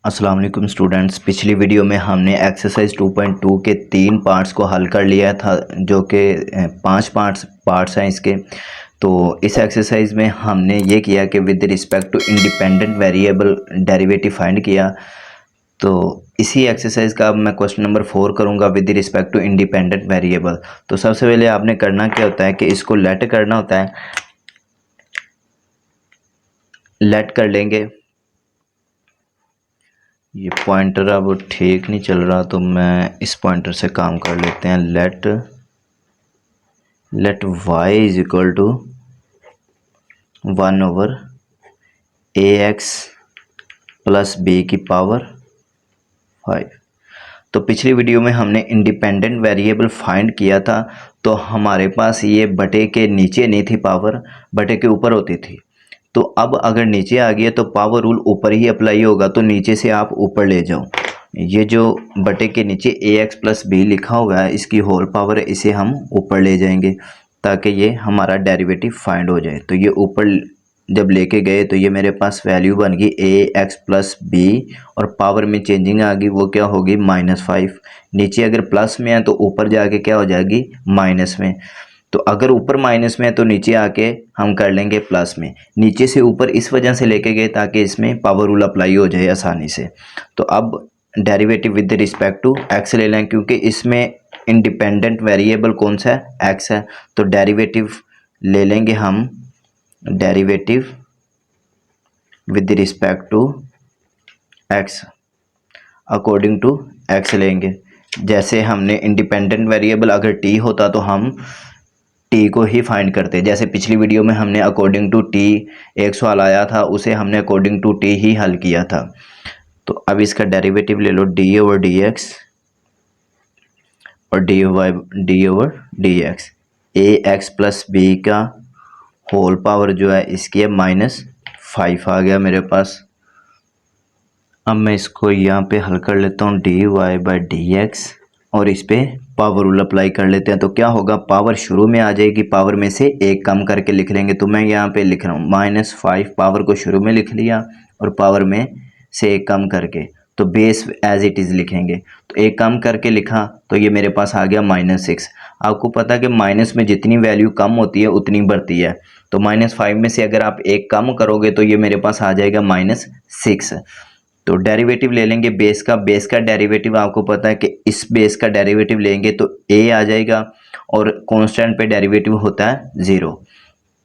अस्सलाम वालेकुम स्टूडेंट्स। पिछली वीडियो में हमने एक्सरसाइज 2.2 के 3 पार्ट्स को हल कर लिया था, जो कि 5 पार्ट्स हैं इसके। तो इस एक्सरसाइज में हमने ये किया कि with respect to independent variable derivative find किया। तो इसी एक्सरसाइज का अब मैं क्वेश्चन नंबर 4 करूँगा with respect to independent variable. तो सबसे पहले आपने करना क्या होता है कि इसको लेट करना होता है। लेट कर लेंगे। ये पॉइंटर अब ठीक नहीं चल रहा, तो मैं इस पॉइंटर से काम कर लेते हैं। Let y is equal to 1/ax plus b की पावर 5। तो पिछली वीडियो में हमने इंडिपेंडेंट वेरिएबल फाइंड किया था, तो हमारे पास ये बटे के नीचे नहीं थी पावर, बटे के ऊपर होती थी। तो अब अगर नीचे आ गया तो पावर रूल ऊपर ही अप्लाई होगा, तो नीचे से आप ऊपर ले जाओ। ये जो बटे के नीचे ax प्लस बी लिखा हुआ है, इसकी होल पावर है, इसे हम ऊपर ले जाएंगे ताकि ये हमारा डेरिवेटिव फाइंड हो जाए। तो ये ऊपर जब लेके गए तो ये मेरे पास वैल्यू बन गई ax प्लस बी, और पावर में चेंजिंग आ गई, वो क्या होगी -5। नीचे अगर प्लस में है तो ऊपर जाके क्या हो जाएगी माइनस में। तो अगर ऊपर माइनस में है तो नीचे आके हम कर लेंगे प्लस में। नीचे से ऊपर इस वजह से लेके गए ताकि इसमें पावर रूल अप्लाई हो जाए आसानी से। तो अब derivative with respect to x ले लें, क्योंकि इसमें इंडिपेंडेंट वेरिएबल कौन सा है, एक्स है। तो डेरिवेटिव ले लेंगे हम, derivative with respect to x according to x लेंगे। जैसे हमने इंडिपेंडेंट वेरिएबल अगर टी होता तो हम टी को ही फाइंड करते। जैसे पिछली वीडियो में हमने अकॉर्डिंग टू टी एक सवाल आया था, उसे हमने अकॉर्डिंग टू टी ही हल किया था। तो अब इसका डेरिवेटिव ले लो, डी ओवर डी एक्स और डी ओवर डी एक्स। ए एक्स प्लस बी का होल पावर जो है इसकी है -5 आ गया मेरे पास। अब मैं इसको यहाँ पे हल कर लेता हूँ, d y by d x, और इस पे पावर रूल अप्लाई कर लेते हैं। तो क्या होगा, पावर शुरू में आ जाएगी, पावर में से एक कम करके लिख लेंगे। तो मैं यहाँ पे लिख रहा हूँ -5, पावर को शुरू में लिख लिया और पावर में से एक कम करके, तो बेस एज इट इज़ लिखेंगे। तो एक कम करके लिखा तो ये मेरे पास आ गया -6। आपको पता है कि माइनस में जितनी वैल्यू कम होती है उतनी बढ़ती है। तो -5 में से अगर आप एक कम करोगे तो ये मेरे पास आ जाएगा -6। तो डेरिवेटिव ले लेंगे बेस का डेरिवेटिव आपको पता है कि इस बेस का डेरिवेटिव लेंगे तो a आ जाएगा, और कांस्टेंट पे डेरिवेटिव होता है 0।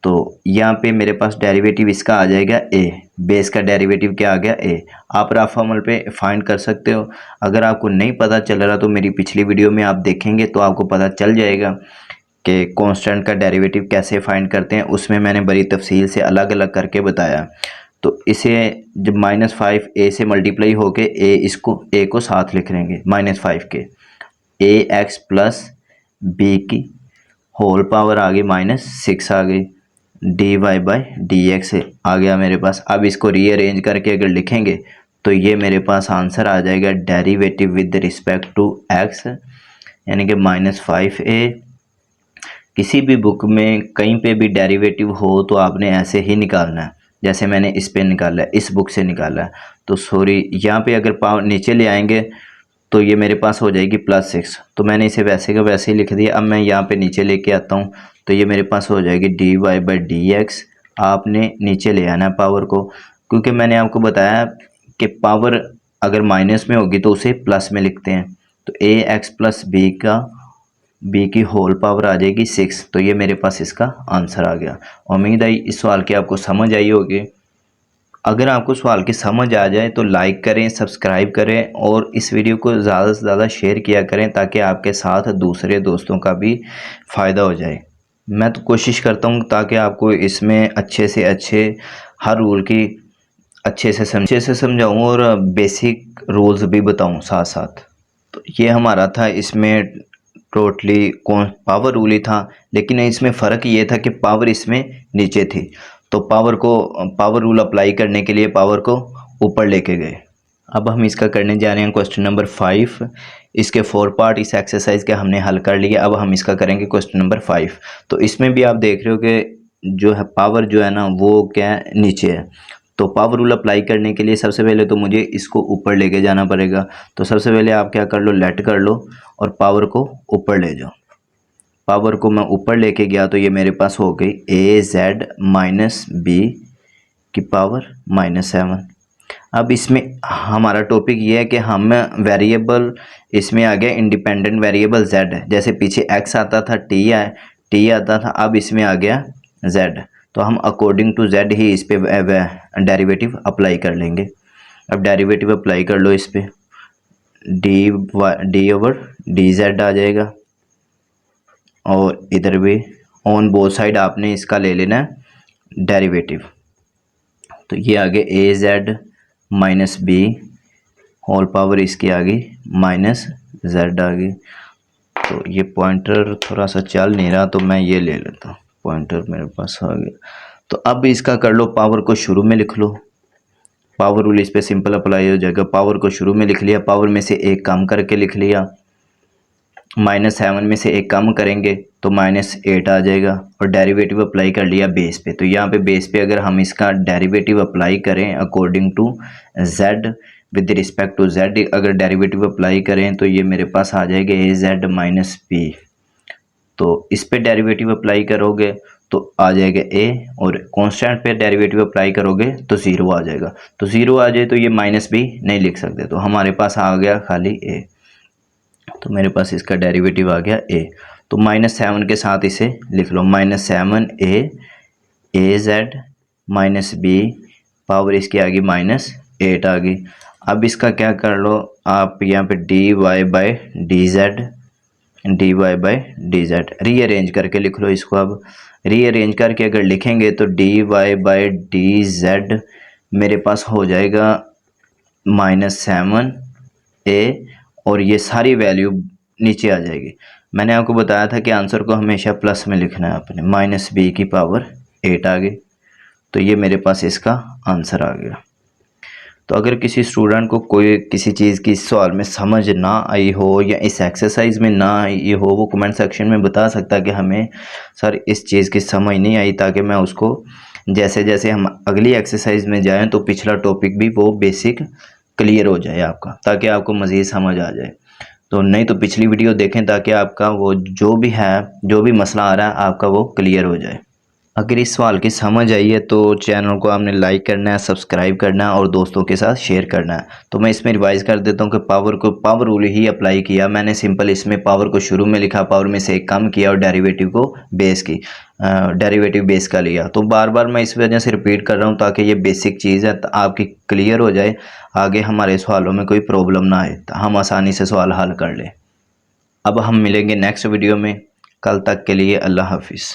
तो यहाँ पे मेरे पास डेरिवेटिव इसका आ जाएगा a, बेस का डेरिवेटिव क्या आ गया a। आप रफ अमल पे फाइंड कर सकते हो। अगर आपको नहीं पता चल रहा तो मेरी पिछली वीडियो में आप देखेंगे तो आपको पता चल जाएगा कि कांस्टेंट का डेरिवेटिव कैसे फाइंड करते हैं। उसमें मैंने बड़ी तफसील से अलग अलग करके बताया। तो इसे जब -5 a से मल्टीप्लाई होके a को साथ लिख लेंगे -5 के। ax प्लस बी की होल पावर आ गई -6 आ गई, d y by d x आ गया मेरे पास। अब इसको रीअरेंज करके अगर लिखेंगे तो ये मेरे पास आंसर आ जाएगा derivative with respect to x, यानी कि -5a। किसी भी बुक में कहीं पे भी डेरिवेटिव हो तो आपने ऐसे ही निकालना है, जैसे मैंने इस पे निकाला है, इस बुक से निकाला है। तो सॉरी, यहाँ पे अगर पावर नीचे ले आएंगे तो ये मेरे पास हो जाएगी +6। तो मैंने इसे वैसे का वैसे ही लिख दिया। अब मैं यहाँ पे नीचे लेके आता हूँ तो ये मेरे पास हो जाएगी d y by d x. आपने नीचे ले आना है पावर को, क्योंकि मैंने आपको बताया कि पावर अगर माइनस में होगी तो उसे प्लस में लिखते हैं। तो ए एक्स प्लस बी की होल पावर आ जाएगी 6। तो ये मेरे पास इसका आंसर आ गया। उम्मीद है इस सवाल की आपको समझ आई होगी। अगर आपको सवाल की समझ आ जाए तो लाइक करें, सब्सक्राइब करें और इस वीडियो को ज़्यादा से ज़्यादा शेयर किया करें ताकि आपके साथ दूसरे दोस्तों का भी फ़ायदा हो जाए। मैं तो कोशिश करता हूँ ताकि आपको इसमें अच्छे से अच्छे हर रूल की अच्छे से समझाऊँ और बेसिक रूल्स भी बताऊँ साथ साथ। तो ये हमारा था, इसमें टोटली कौन पावर रूल ही था, लेकिन इसमें फ़र्क ये था कि पावर इसमें नीचे थी। तो पावर रूल अप्लाई करने के लिए पावर को ऊपर लेके गए। अब हम इसका करने जा रहे हैं क्वेश्चन नंबर 5। इसके 4 पार्ट इस एक्सरसाइज के हमने हल कर लिए। अब हम इसका करेंगे क्वेश्चन नंबर 5। तो इसमें भी आप देख रहे हो कि जो है पावर जो है ना वो क्या है, नीचे है। तो पावर रूल अप्लाई करने के लिए सबसे पहले तो मुझे इसको ऊपर लेके जाना पड़ेगा। तो सबसे पहले आप क्या कर लो, लेट कर लो और पावर को ऊपर ले जाओ। पावर को मैं ऊपर लेके गया तो ये मेरे पास हो गई ए जेड माइनस बी की पावर -7। अब इसमें हमारा टॉपिक ये है कि हम वेरिएबल, इसमें आ गया इंडिपेंडेंट वेरिएबल z है। जैसे पीछे x आता था, t आता था, अब इसमें आ गया z। तो हम अकॉर्डिंग टू z ही इस पे डेरिवेटिव अप्लाई कर लेंगे। अब डेरिवेटिव अप्लाई कर लो इस पे, डी ओवर डी जेड आ जाएगा और इधर भी ऑन बोथ साइड आपने इसका ले लेना है डेरिवेटिव। तो ये आ गया a z minus b whole power इसकी आ गई माइनस जेड आ गई। तो ये पॉइंटर थोड़ा सा चल नहीं रहा तो मैं ये ले लेता हूँ, पॉइंटर मेरे पास आ गया। तो अब इसका कर लो, पावर को शुरू में लिख लो, पावर रूल इस पे सिंपल अप्लाई हो जाएगा। पावर को शुरू में लिख लिया, पावर में से एक कम करके लिख लिया, -7 में से एक कम करेंगे तो -8 आ जाएगा और डेरिवेटिव अप्लाई कर लिया बेस पे। तो यहाँ पे बेस पे अगर हम इसका डेरिवेटिव अप्लाई करें according to z with respect to z, अगर डेरिवेटिव अप्लाई करें तो ये मेरे पास आ जाएगा ए जेड माइनस बी। तो इस पे डेरिवेटिव अप्लाई करोगे तो आ जाएगा ए, और कांस्टेंट पे डेरिवेटिव अप्लाई करोगे तो 0 आ जाएगा। तो 0 आ जाए तो ये -b नहीं लिख सकते, तो हमारे पास आ गया खाली ए। तो मेरे पास इसका डेरिवेटिव आ गया ए। तो -7 के साथ इसे लिख लो, -7 ए जेड माइनस बी, पावर इसकी आ गई -8 आ गई। अब इसका क्या कर लो आप, यहाँ पे d y by d z rearrange करके लिख लो इसको। अब रीअरेंज करके अगर लिखेंगे तो d y by d z मेरे पास हो जाएगा -7 ए, और ये सारी वैल्यू नीचे आ जाएगी। मैंने आपको बताया था कि आंसर को हमेशा प्लस में लिखना है आपने, -b की पावर 8 आ गई। तो ये मेरे पास इसका आंसर आ गया। तो अगर किसी स्टूडेंट को कोई किसी चीज़ की इस सवाल में समझ ना आई हो या इस एक्सरसाइज में ना आई हो, वो कमेंट सेक्शन में बता सकता है कि हमें सर इस चीज़ की समझ नहीं आई, ताकि मैं उसको जैसे जैसे हम अगली एक्सरसाइज में जाएं तो पिछला टॉपिक भी वो बेसिक क्लियर हो जाए आपका, ताकि आपको मज़ीद समझ आ जाए। तो नहीं तो पिछली वीडियो देखें ताकि आपका वो जो भी है, जो भी मसला आ रहा है आपका वो क्लियर हो जाए। अगर इस सवाल की समझ आई है तो चैनल को आपने लाइक करना है, सब्सक्राइब करना है और दोस्तों के साथ शेयर करना है। तो मैं इसमें रिवाइज़ कर देता हूँ कि पावर रूल ही अप्लाई किया मैंने। सिंपल इसमें पावर को शुरू में लिखा, पावर में से एक कम किया और डेरिवेटिव को डेरिवेटिव बेस का लिया। तो बार बार मैं इस वजह से रिपीट कर रहा हूँ ताकि ये बेसिक चीज़ है आपकी क्लियर हो जाए, आगे हमारे सवालों में कोई प्रॉब्लम ना आए, हम आसानी से सवाल हल कर लें। अब हम मिलेंगे नेक्स्ट वीडियो में, कल तक के लिए अल्लाह हाफिज़।